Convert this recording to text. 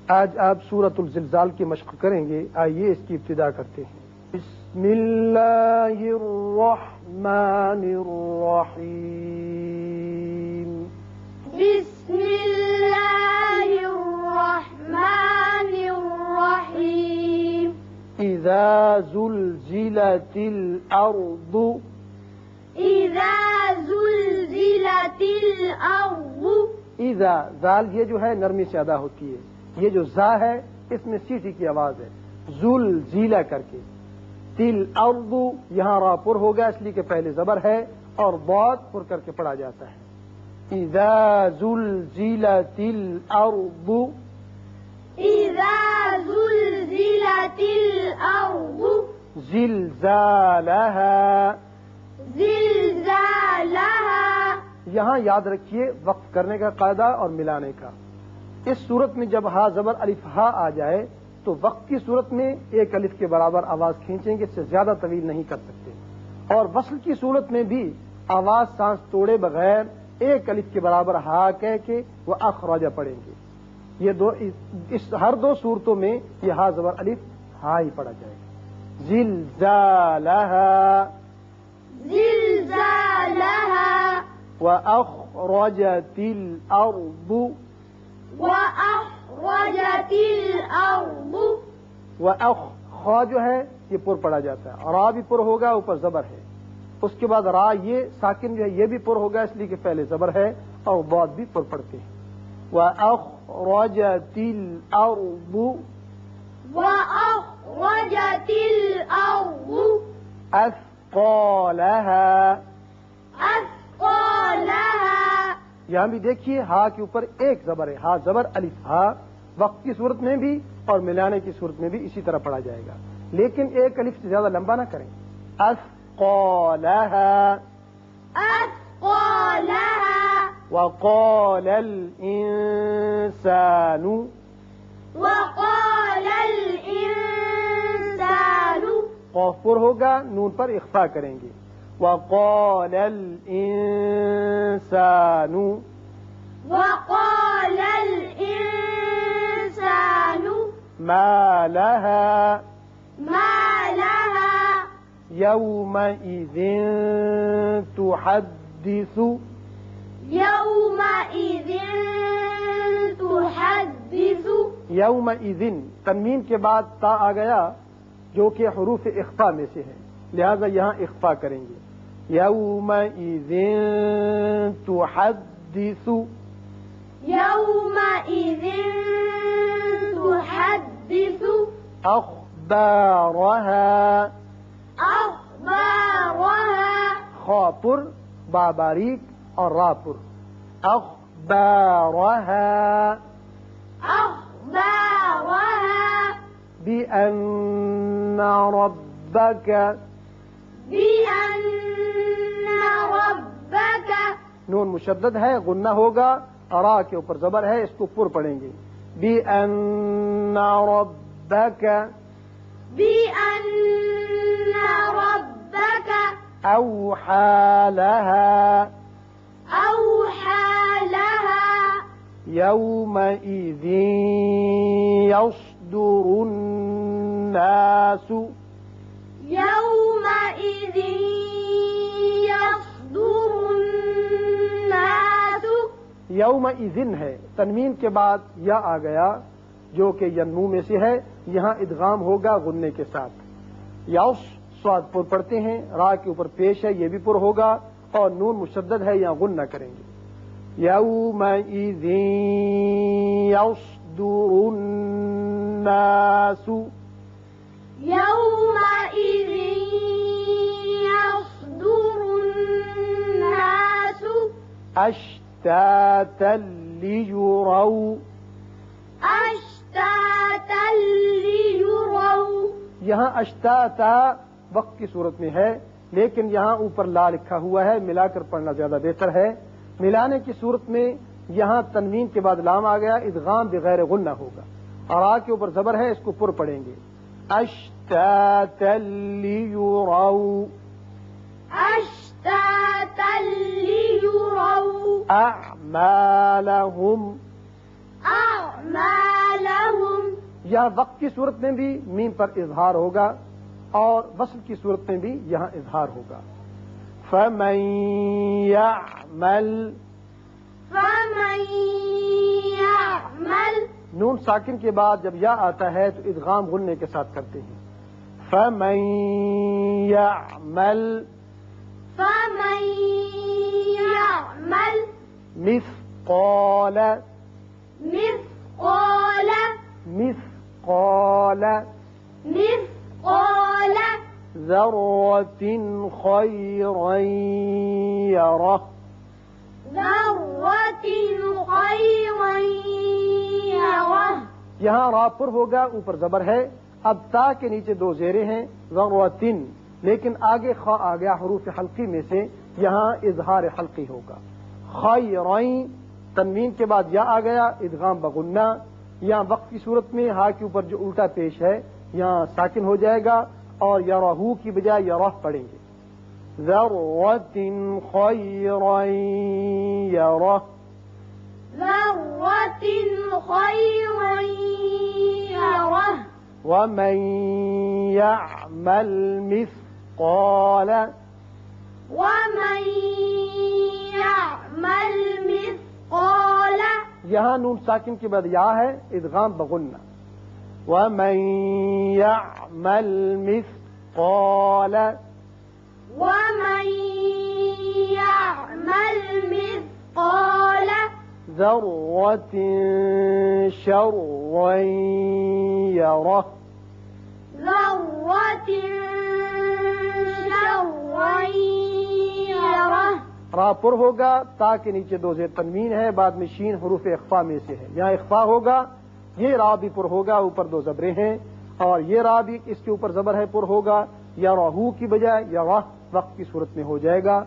آج آپ سورۃ الزلزال کی مشق کریں گے. آئیے اس کی ابتدا کرتے ہیں. بسم اللہ الرحمن الرحیم. بسم اللہ الرحمن الرحیم. اذا زلزلت الارض. اذا زلزلت الارض. اذا زال یہ جو ہے نرمی سے ادا ہوتی ہے. یہ جو زا ہے اس میں سیٹی کی آواز ہے. زلزلہ کر کے. تل ارض یہاں را پر ہوگا اس لیے کہ پہلے زبر ہے اور ضاد پر کر کے پڑھا جاتا ہے. اذا زلزلت الارض. اذا زلزلت الارض. زلزالها. زلزالها. یہاں یاد رکھیے وقف کرنے کا قاعدہ اور ملانے کا. اس صورت میں جب ہا زبر الف ہا آ جائے تو وقت کی صورت میں ایک الف کے برابر آواز کھینچیں گے, اس سے زیادہ طویل نہیں کر سکتے. اور وصل کی صورت میں بھی آواز سانس توڑے بغیر ایک الف کے برابر ہا کہہ کے وہ اخراجہ پڑھیں گے. یہ ہر دو صورتوں میں یہ ہا زبر الف ہا ہی پڑھا جائے گا. زلزالها. زلزالها. وأخرجت الأرض. وأخرجت الأرض. خا جو ہے یہ پر پڑا جاتا ہے. را بھی پر ہوگا, اوپر زبر ہے. اس کے بعد را یہ ساکن جو ہے یہ بھی پر ہوگا اس لیے کہ پہلے زبر ہے اور بعد بھی پر پڑتے ہیں. وأخرجت الأرض. وأخرجت الأرض. أثقالها. أثقالها. یہاں بھی دیکھیے ہا کے اوپر ایک زبر ہے. ہا زبر الف ہا وقت کی صورت میں بھی اور ملانے کی صورت میں بھی اسی طرح پڑھا جائے گا, لیکن ایک الف سے زیادہ لمبا نہ کریں. أثقالها. أثقالها. وقال الإنسان. وقال الإنسان. قاف پر ہوگا, نون پر اخفا کریں گے. وقال الإنسان. وقال الإنسان. ما لها. ما لها. يومئذ تحدث. يومئذ تحدث. یومئذ تنوین کے بعد تا آ گیا جو کہ حروف اخفا میں سے ہے, لہذا یہاں اخفا کریں گے. یومئذ تحدث. يومئذ تحدث. اخبارها. أخبارها. خا پر, با باریک اور را پر. اخبارها. أخبارها. بأن ربك. بأن ربك. نون مشدد ہے, غنہ ہوگا, را کے اوپر زبر ہے, اس کو پر پڑھیں گے. بأن ربك. بأن ربك. أوحى لها. أوحى لها. يومئذ يصدر الناس. يومئذ يصدر الناس. یومئذ ہے, تنوین کے بعد یا آ گیا جو کہ ینمو میں سے ہے, یہاں ادغام ہوگا غننے کے ساتھ. یوس سواد پر پڑھتے ہیں, را کے اوپر پیش ہے یہ بھی پر ہوگا, اور نون مشدد ہے یہاں غنہ کریں گے. یومئذ یصدر الناس. يومئذ يصدر الناس. اشتاتا ليروا. أشتاتا ليروا. یہاں اشتاتا وقت کی صورت میں ہے, لیکن یہاں اوپر لا لکھا ہوا ہے, ملا کر پڑھنا زیادہ بہتر ہے. ملانے کی صورت میں یہاں تنوین کے بعد لام آ گیا, ادغام بغیر غنہ ہوگا, اور آ کے اوپر زبر ہے, اس کو پر پڑھیں گے. اشتاتا ليروا. أشتاتا ليروا. أعمالهم. أعمالهم. یہاں وقت کی صورت میں بھی میم پر اظہار ہوگا اور وصل کی صورت میں بھی یہاں اظہار ہوگا. فَمَن يَعْمَلْ فَمَن يَعْمَلْ نون ساکن کے بعد جب یا آتا ہے تو ادغام غننے کے ساتھ کرتے ہیں. فَمَن يَعْمَلْ فَمَن يَعْمَلْ مثقال مثقال مثقال مثقال ذرة خيرا يره ذرة خيرا يره. یہاں را پر ہوگا، اوپر زبر ہے. اب تا کے نیچے دو زیریں ہیں ذرة، لیکن آگے خا آ گیا حروف حلقی میں سے، یہاں اظہار حلقی ہوگا. خیرین تنوین کے بعد یا آ گیا ادغام بغنہ. یہاں وقت کی صورت میں ہا کے اوپر جو الٹا پیش ہے یہاں ساکن ہو جائے گا اور یرہو کی بجائے یرہ پڑھیں گے. ذرة خیرا یرہ ذرة خيرا يره. ومن يعمل مثقال ومن يعمل مثقال یہاں نون ساکن کے بعد یا ہے ادغام بغنہ. ومن يعمل مثقال ومن يعمل مثقال ذرة شرا يره ذرة شرا يره. را پر ہوگا، تا کے نیچے دو زیر تنوین ہے، بعد میں شین حروف اخفا میں سے ہے. یہاں اخفا ہوگا، یہ را بھی پر ہوگا، اوپر دو زبریں ہیں، اور یہ را بھی اس کے اوپر زبر ہے پر ہوگا. یا راہو کی بجائے یا راہ وقت کی صورت میں ہو جائے گا.